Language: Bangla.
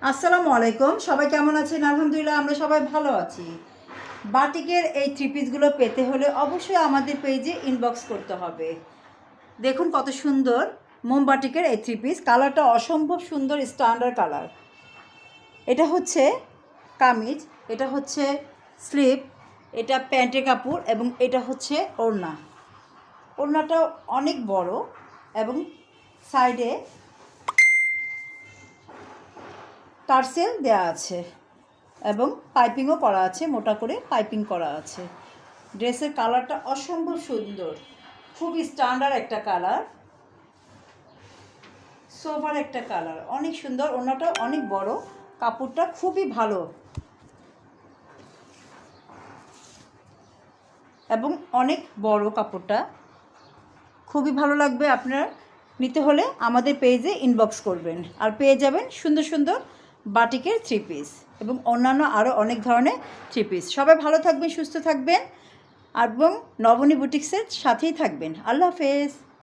আসসালামু আলাইকুম, সবাই কেমন আছেন? আলহামদুলিল্লাহ আমরা সবাই ভালো আছি। বাটিকের এই থ্রি পিসগুলো পেতে হলে অবশ্যই আমাদের পেজে ইনবক্স করতে হবে। দেখুন কত সুন্দর মোমবাটিকের এই থ্রি পিস, কালারটা অসম্ভব সুন্দর, স্ট্যান্ডার্ড কালার। এটা হচ্ছে কামিজ, এটা হচ্ছে স্লিপ, এটা প্যান্টের কাপড় এবং এটা হচ্ছে ওড়না। ওড়নাটা অনেক বড় এবং সাইডে টার্সেল দেয়া আছে এবং পাইপিংও করা আছে, মোটা করে পাইপিং করা আছে। ড্রেসের কালারটা অসম্ভব সুন্দর, খুবই স্ট্যান্ডার্ড একটা কালার, সোভার একটা কালার, অনেক সুন্দর। ওড়নাটা অনেক বড়, কাপড়টা খুবই ভালো এবং অনেক বড় কাপড়টা, খুবই ভালো লাগবে। আপনার নিতে হলে আমাদের পেজে ইনবক্স করবেন আর পেয়ে যাবেন সুন্দর সুন্দর বাটিকের থ্রি পিস এবং অন্যান্য আরও অনেক ধরনের থ্রি পিস। সবাই ভালো থাকবেন, সুস্থ থাকবেন এবং নবনী বুটিক্সের সাথেই থাকবেন। আল্লাহ হাফেজ।